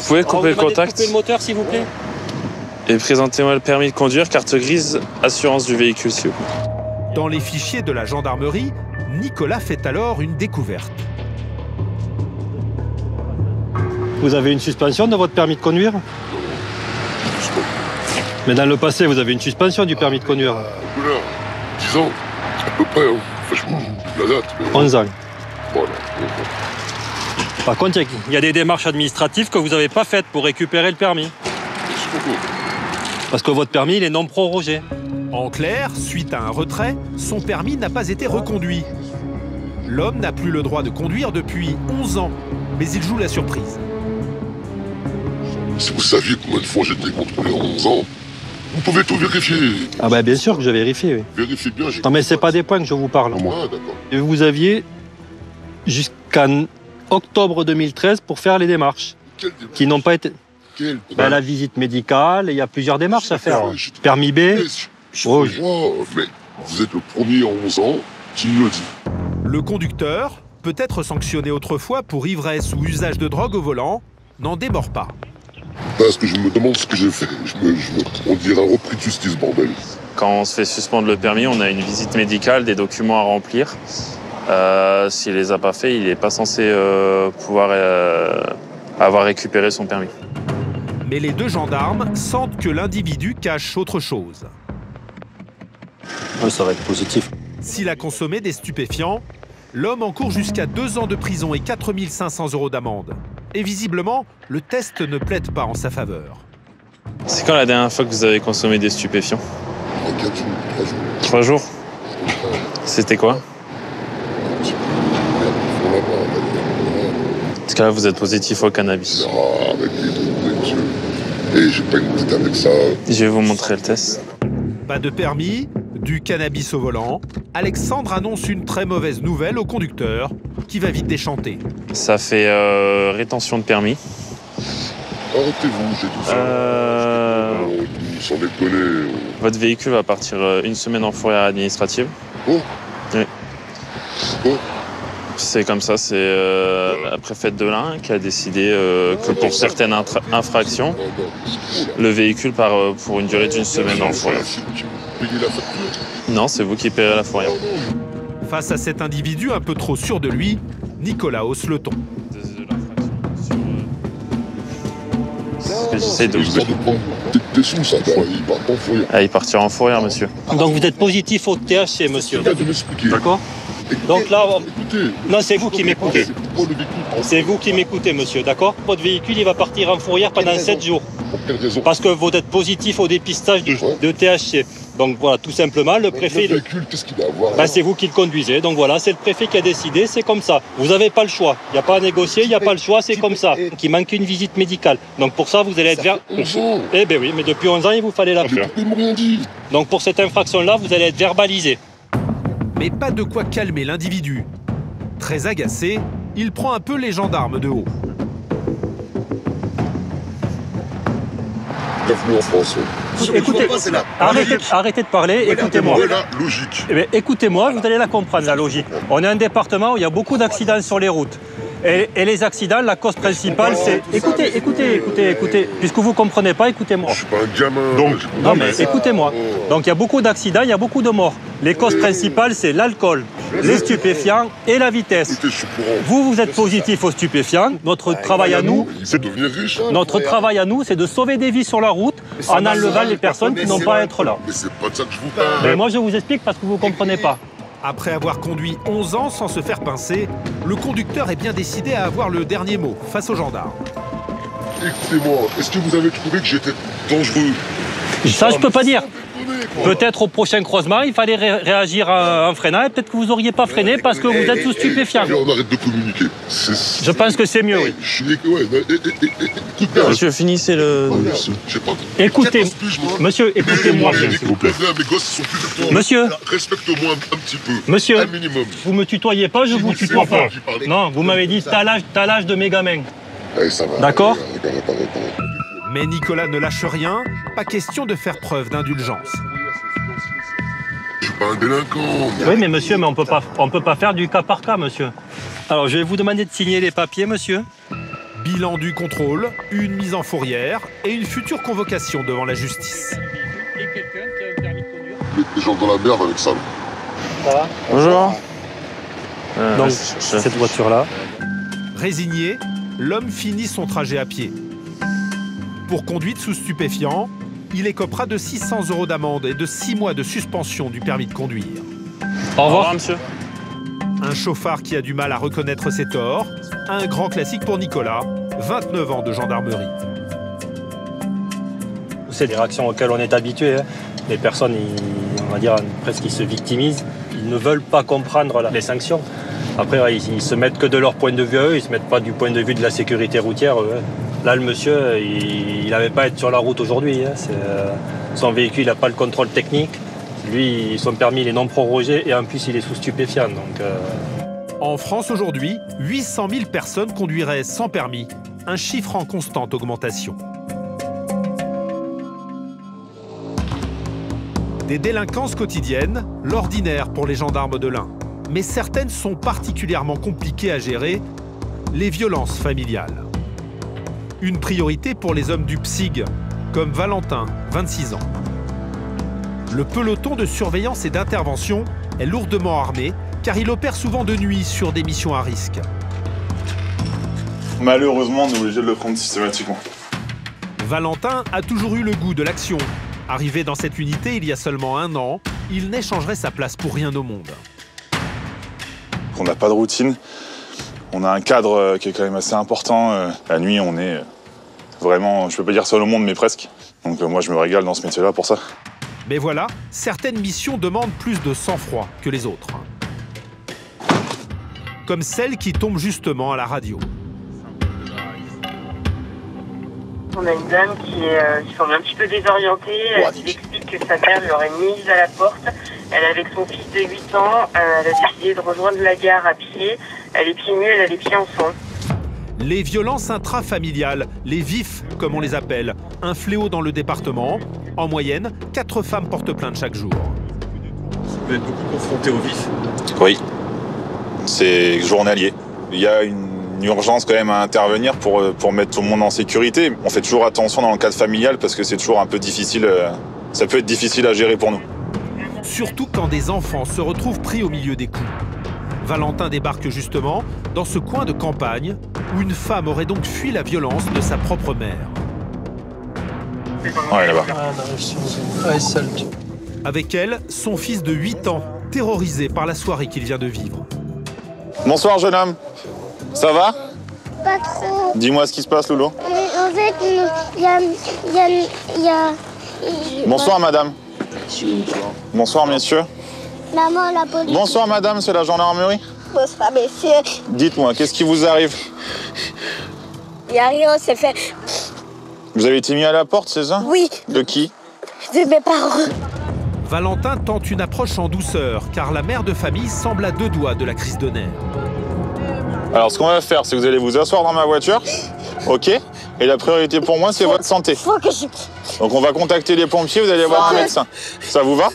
pouvez couper le contact couper le moteur, s'il vous plaît. et présentez-moi le permis de conduire, carte grise, assurance du véhicule, s'il vous plaît. Dans les fichiers de la gendarmerie, Nicolas fait alors une découverte. Vous avez une suspension de votre permis de conduire? Mais dans le passé, vous avez une suspension du permis de conduire? 10 ans, à peu près, hein. Franchement, la date. Mais... 11 ans. Voilà. Par contre, il y a des démarches administratives que vous n'avez pas faites pour récupérer le permis. Parce que votre permis, il est non prorogé. En clair, suite à un retrait, son permis n'a pas été reconduit. L'homme n'a plus le droit de conduire depuis 11 ans, mais il joue la surprise. Si vous saviez combien de fois j'ai été contrôlé en 11 ans, vous pouvez tout vérifier. Ah bah bien sûr que je vérifie, oui. Vérifiez bien. Non mais c'est pas des points que je vous parle. Ah, d'accord. Et vous aviez jusqu'en octobre 2013 pour faire les démarches. Qui n'ont pas été... Ben, la visite médicale, il y a plusieurs démarches à faire. Permis B. Oh, mais vous êtes le premier en 11 ans qui me le dit. Le conducteur, peut-être sanctionné autrefois pour ivresse ou usage de drogue au volant, n'en démord pas. Parce que je me demande ce que j'ai fait. On dirait un repris de justice, bordel. Quand on se fait suspendre le permis, on a une visite médicale, des documents à remplir. S'il les a pas fait, il n'est pas censé pouvoir avoir récupéré son permis. Mais les deux gendarmes sentent que l'individu cache autre chose. Ouais, ça va être positif. S'il a consommé des stupéfiants, l'homme encourt jusqu'à 2 ans de prison et 4 500 € d'amende. Et visiblement, le test ne plaide pas en sa faveur. C'est quand la dernière fois que vous avez consommé des stupéfiants? 4 jours, 3 jours. 3 jours? C'était quoi? En tout cas, vous êtes positif au cannabis. Ah, avec les trucs, monsieur. Et j'ai pas une petite avec ça. Je vais vous montrer le test. Pas de permis, du cannabis au volant. Alexandre annonce une très mauvaise nouvelle au conducteur, qui va vite déchanter. Ça fait rétention de permis. Arrêtez-vous, j'ai tout ça. Sans déconner. Votre véhicule va partir une semaine en fourrière administrative. Oh. Oui. Oh. C'est comme ça, c'est la préfète de l'Ain qui a décidé que pour certaines infractions, le véhicule part pour une durée d'une semaine en fourrière. Non, c'est vous qui payerez la fourrière. Face à cet individu un peu trop sûr de lui, Nicolas hausse le ton. J'essaie de vous... T'es sous ça, il part en fourrière. Ah, il partira en fourrière, monsieur. Donc vous êtes positif au THC, monsieur. D'accord. Donc là, Écoutez. non, c'est vous qui m'écoutez. C'est vous qui m'écoutez, monsieur, d'accord? Votre véhicule, il va partir en fourrière pendant 7 jours. Pour quelle raison? Parce que vous êtes positif au dépistage de THC. Donc voilà, tout simplement, le préfet... Le véhicule, qu'est-ce qu'il a à voir? Ben, c'est vous qui le conduisez, donc voilà, c'est le préfet qui a décidé, c'est comme ça. Vous n'avez pas le choix, il n'y a pas à négocier, il n'y a pas le choix, c'est comme ça. Donc il manque une visite médicale. Donc pour ça, vous allez être vers... 11 ans. Eh bien oui, mais depuis 11 ans, il vous fallait la faire. Ils m'ont rien dit. Donc pour cette infraction-là, vous allez être verbalisé. Mais pas de quoi calmer l'individu. Très agacé, il prend un peu les gendarmes de haut. Bienvenue en France. Écoutez, arrêtez de parler, écoutez-moi. Voilà, logique. Eh bien, écoutez-moi, vous allez la comprendre, la logique. On est un département où il y a beaucoup d'accidents sur les routes. Et les accidents, la cause principale, c'est... Écoutez, puisque vous ne comprenez pas, écoutez-moi. Je suis pas un gamin. Donc, non mais écoutez-moi. Donc il y a beaucoup d'accidents, il y a beaucoup de morts. Les causes principales, c'est l'alcool, les stupéfiants et la vitesse. Écoutez, je suis courant. Vous êtes positif aux stupéfiants. Notre travail à nous, C'est devenir riche. notre travail à nous, c'est de sauver des vies sur la route en enlevant les personnes qui n'ont pas à être là. Mais c'est pas de ça que je vous parle. Mais moi, je vous explique parce que vous ne comprenez pas. Après avoir conduit 11 ans sans se faire pincer, le conducteur est bien décidé à avoir le dernier mot face aux gendarmes. Écoutez-moi, est-ce que vous avez trouvé que j'étais dangereux? Ça, je peux pas dire. Désolé, quoi. Peut-être au prochain croisement, il fallait réagir en freinant et peut-être que vous n'auriez pas freiné parce que vous êtes sous stupéfiants. On arrête de communiquer. Je pense que c'est mieux, oui. Je suis... Ouais, écoute bien. Monsieur, finissez le... J'ai pas... Écoutez, 14 piges, moi. monsieur, écoutez-moi bien, s'il vous plaît. Mes gosses sont plus de toi. Monsieur. Respecte-moi un petit peu. Monsieur. Un minimum. Vous me tutoyez pas, je vous tutoie pas. Non, vous m'avez dit t'as l'âge de mes gamins. Allez, ça va. D'accord. Mais Nicolas ne lâche rien, pas question de faire preuve d'indulgence. Je suis pas un délinquant. Oui, mais monsieur, mais on peut pas faire du cas par cas, monsieur. Alors, je vais vous demander de signer les papiers, monsieur. Bilan du contrôle, une mise en fourrière et une future convocation devant la justice. Les gens dans la merde avec ça. Ça va? Bonjour. Donc, cette voiture-là. Résigné, l'homme finit son trajet à pied. Pour conduite sous stupéfiants, il écopera de 600 € d'amende et de 6 mois de suspension du permis de conduire. Au revoir, monsieur. Un chauffard qui a du mal à reconnaître ses torts, un grand classique pour Nicolas, 29 ans de gendarmerie. C'est des réactions auxquelles on est habitué. Les personnes, on va dire, presque ils se victimisent. Ils ne veulent pas comprendre les sanctions. Après, ils se mettent que de leur point de vue à eux, ils se mettent pas du point de vue de la sécurité routière. Là, le monsieur, il n'avait pas à être sur la route aujourd'hui. Son véhicule n'a pas le contrôle technique. Lui, son permis, il est non prorogé et en plus, il est sous stupéfiant. En France aujourd'hui, 800 000 personnes conduiraient sans permis, un chiffre en constante augmentation. Des délinquances quotidiennes, l'ordinaire pour les gendarmes de l'Ain. Mais certaines sont particulièrement compliquées à gérer, les violences familiales. Une priorité pour les hommes du PSIG, comme Valentin, 26 ans. Le peloton de surveillance et d'intervention est lourdement armé, car il opère souvent de nuit sur des missions à risque. Malheureusement, on est obligé de le prendre systématiquement. Valentin a toujours eu le goût de l'action. Arrivé dans cette unité il y a seulement 1 an, il n'échangerait sa place pour rien au monde. On n'a pas de routine, on a un cadre qui est quand même assez important. La nuit, on est vraiment, je peux pas dire seul au monde, mais presque. Donc moi, je me régale dans ce métier-là pour ça. Mais voilà, certaines missions demandent plus de sang-froid que les autres. Comme celle qui tombe justement à la radio. On a une dame qui semble un petit peu désorientée. Elle explique que sa mère l'aurait mise à la porte. Elle est avec son fils de 8 ans. Elle a décidé de rejoindre la gare à pied. Elle est pieds nus, elle a les pieds en sang. Les violences intrafamiliales, les vifs comme on les appelle, un fléau dans le département. En moyenne, 4 femmes portent plainte chaque jour. Vous êtes beaucoup confronté au vif? Oui, c'est journalier. Il y a une urgence quand même à intervenir pour mettre tout le monde en sécurité. On fait toujours attention dans le cadre familial parce que c'est toujours un peu difficile, ça peut être difficile à gérer pour nous. Surtout quand des enfants se retrouvent pris au milieu des coups. Valentin débarque justement dans ce coin de campagne où une femme aurait donc fui la violence de sa propre mère. Ouais, là-bas. Avec elle, son fils de 8 ans, terrorisé par la soirée qu'il vient de vivre. Bonsoir jeune homme, ça va? Pas trop. Dis-moi ce qui se passe, Loulou. En fait, il y a... Bonsoir madame. Bonsoir messieurs. Maman, la police. Bonsoir madame, c'est la gendarmerie. Bonsoir, messieurs. Dites-moi, qu'est-ce qui vous arrive? Il n'y a rien, c'est fait. Vous avez été mis à la porte, c'est ça? Oui. De qui? De mes parents. Valentin tente une approche en douceur, car la mère de famille semble à 2 doigts de la crise de nerfs. Alors ce qu'on va faire, c'est que vous allez vous asseoir dans ma voiture, ok? Et la priorité pour moi, c'est votre santé. Faut que je... Donc on va contacter les pompiers, vous allez voir un médecin. Ça vous va?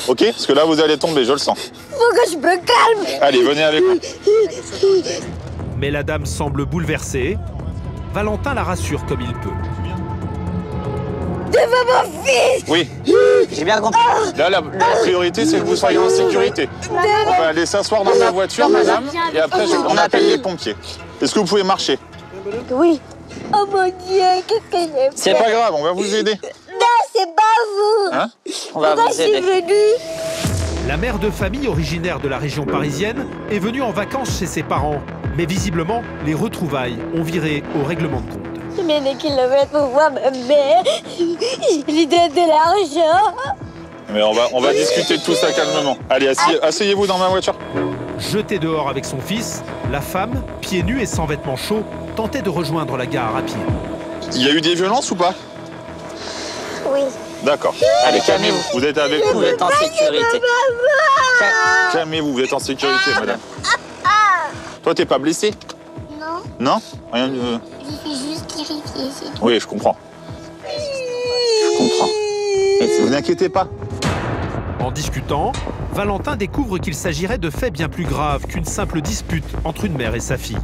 Ok? Parce que là, vous allez tomber, je le sens. Faut que je me calme. Allez, venez avec moi. Mais la dame semble bouleversée. Valentin la rassure comme il peut. Devant mon fils. Oui. J'ai bien compris. Là, la priorité, c'est que vous soyez en sécurité. On va aller s'asseoir dans ma voiture, madame, et après, on appelle les pompiers. Est-ce que vous pouvez marcher? Oui. Oh mon Dieu, qu'est-ce que j'ai fait? C'est pas grave, on va vous aider. Non, c'est pas vous. Hein? On va Pourquoi vous je suis aider. venue? La mère de famille originaire de la région parisienne est venue en vacances chez ses parents. Mais visiblement, les retrouvailles ont viré au règlement de compte. Je mets des kilomètres pour voir ma mère. Je lui donne de l'argent. Mais on va discuter de tout ça calmement. Allez, asseyez-vous dans ma voiture. Jetée dehors avec son fils, la femme, pieds nus et sans vêtements chauds, tentait de rejoindre la gare à pied. Il y a eu des violences ou pas? Oui. D'accord. Allez, calmez-vous. Vous êtes avec nous. Vous êtes en sécurité. Calmez-vous, vous êtes en sécurité, madame. Toi, t'es pas blessé? Non, Non? Rien de... je suis juste terrifiée, c'est tout. Oui, je comprends. Je comprends. Vous n'inquiétez pas. En discutant, Valentin découvre qu'il s'agirait de faits bien plus graves qu'une simple dispute entre une mère et sa fille.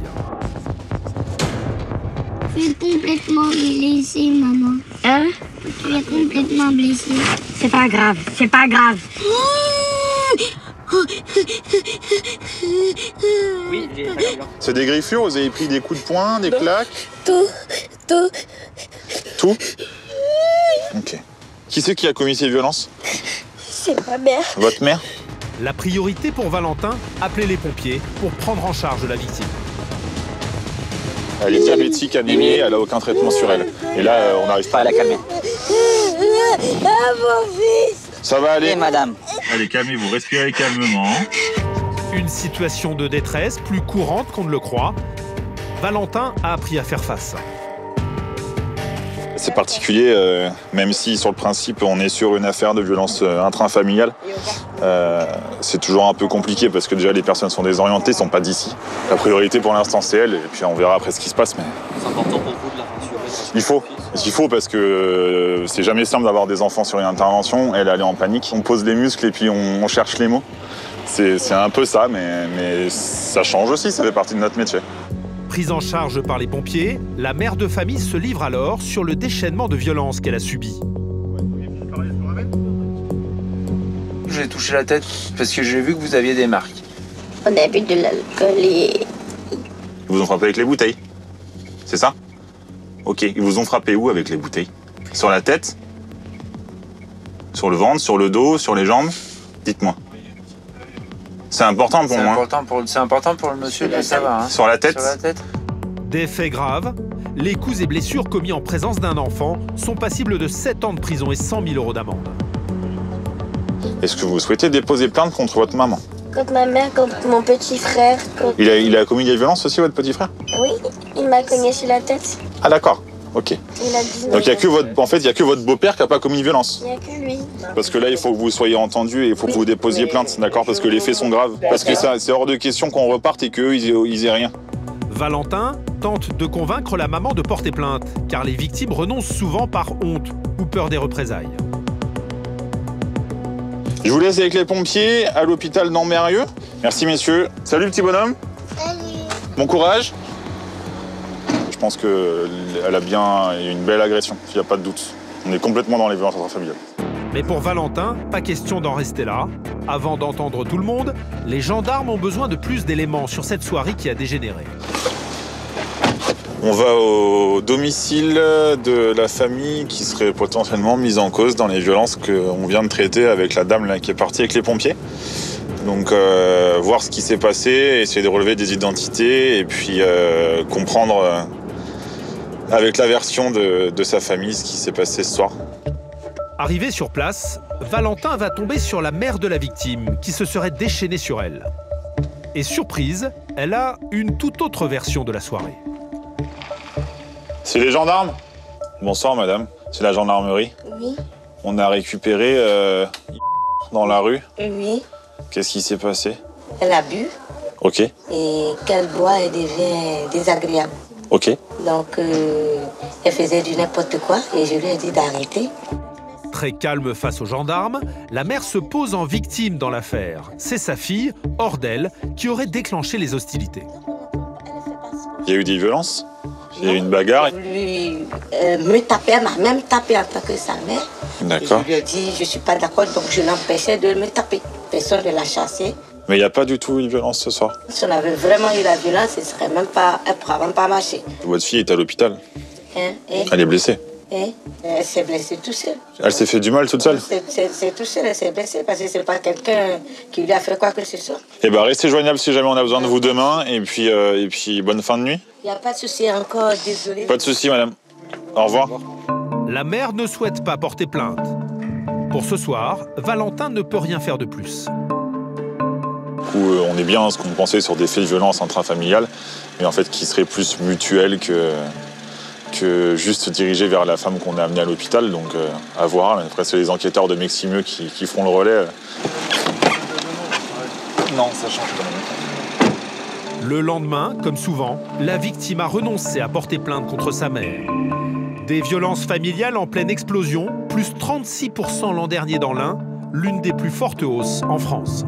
Tu es complètement blessée, maman. Hein? Tu es complètement blessée. C'est pas grave, c'est pas grave. Oui, C'est des griffures, vous avez pris des coups de poing, des claques? Tout. Tout? Ok. Qui c'est qui a commis ces violences? C'est ma mère. Votre mère? La priorité pour Valentin, appeler les pompiers pour prendre en charge la victime. Elle est diabétique, anémie, elle a aucun traitement sur elle. Et là, on n'arrive pas à la calmer. Ah, mon fils! Ça va aller? Et madame. Allez, calmez-vous, respirez calmement. Une situation de détresse plus courante qu'on ne le croit. Valentin a appris à faire face. C'est particulier, même si sur le principe on est sur une affaire de violence intrafamiliale, c'est toujours un peu compliqué parce que déjà les personnes sont désorientées, ne sont pas d'ici. La priorité pour l'instant c'est elle, et puis on verra après ce qui se passe. Mais... C'est important pour vous de la rassurer. Il faut parce que c'est jamais simple d'avoir des enfants sur une intervention. Elle est en panique. On pose les muscles et puis on cherche les mots. C'est un peu ça, mais ça change aussi, ça fait partie de notre métier. Prise en charge par les pompiers, la mère de famille se livre alors sur le déchaînement de violence qu'elle a subi. J'ai touché la tête parce que j'ai vu que vous aviez des marques. On a bu de l'alcool et... Ils vous ont frappé avec les bouteilles? C'est ça? Ok. Ils vous ont frappé où avec les bouteilles? Sur la tête? Sur le ventre? Sur le dos? Sur les jambes? Dites-moi. C'est important pour moi. C'est important pour le monsieur de savoir. Hein. Sur la tête? Sur la tête. Des faits graves, les coups et blessures commis en présence d'un enfant sont passibles de 7 ans de prison et 100 000 € d'amende. Est-ce que vous souhaitez déposer plainte contre votre maman? Contre ma mère, contre mon petit frère. Contre... Il a commis des violences aussi, votre petit frère? Oui, il m'a cogné sur la tête. Ah d'accord, ok. Il a 19 Donc il n'y a que votre beau-père qui n'a pas commis de violence? Il n'y a que lui. Parce que là, il faut que vous soyez entendu et il faut que vous déposiez plainte, d'accord? Parce que les faits sont graves. Parce que c'est hors de question qu'on reparte et qu'eux, ils aient rien. Valentin tente de convaincre la maman de porter plainte, car les victimes renoncent souvent par honte ou peur des représailles. Je vous laisse avec les pompiers à l'hôpital d'Ambérieux. Merci messieurs. Salut le petit bonhomme. Salut. Bon courage. Je pense qu'elle a bien une belle agression, il n'y a pas de doute. On est complètement dans les violences intrafamiliales. Mais pour Valentin, pas question d'en rester là. Avant d'entendre tout le monde, les gendarmes ont besoin de plus d'éléments sur cette soirée qui a dégénéré. On va au domicile de la famille qui serait potentiellement mise en cause dans les violences qu'on vient de traiter avec la dame là, qui est partie avec les pompiers. Donc voir ce qui s'est passé, essayer de relever des identités et puis comprendre avec la version de sa famille ce qui s'est passé ce soir. Arrivé sur place, Valentin va tomber sur la mère de la victime qui se serait déchaînée sur elle. Et surprise, elle a une toute autre version de la soirée. C'est les gendarmes? Bonsoir madame, c'est la gendarmerie. Oui. On a récupéré dans la rue. Oui. Qu'est-ce qui s'est passé? Elle a bu. Ok. Et qu'elle boit, elle devient désagréable. Ok. Donc, elle faisait du n'importe quoi et je lui ai dit d'arrêter. Très calme face aux gendarmes, la mère se pose en victime dans l'affaire. C'est sa fille, hors d'elle, qui aurait déclenché les hostilités. Il y a eu des violences? Il y a eu une bagarre? Lui, me tapait, elle m'a même tapé en tant que sa mère. D'accord. Je lui ai dit, je ne suis pas d'accord, donc je l'empêchais de me taper. Personne ne l'a chassé. Mais il n'y a pas du tout eu de violence ce soir? Si on avait vraiment eu la violence, elle ne pourrait même pas marcher. Votre fille est à l'hôpital. Elle est blessée. Elle s'est blessée toute seule. Elle s'est fait du mal toute seule? C'est tout seul, elle s'est blessée parce que ce n'est pas quelqu'un qui lui a fait quoi que ce soit. Eh bien, restez joignable si jamais on a besoin de vous demain. Et puis bonne fin de nuit. Il n'y a pas de souci encore, désolé. Pas de souci, madame. Au revoir. La mère ne souhaite pas porter plainte. Pour ce soir, Valentin ne peut rien faire de plus. Du coup, on est bien ce qu'on pensait sur des faits de violence intrafamiliale, mais en fait qui serait plus mutuel que juste dirigé vers la femme qu'on a amenée à l'hôpital. Donc à voir. Après, c'est les enquêteurs de Meximieux qui feront le relais. Non, ça change quand même. Le lendemain, comme souvent, la victime a renoncé à porter plainte contre sa mère. Des violences familiales en pleine explosion, plus 36% l'an dernier dans l'Ain, l'une des plus fortes hausses en France.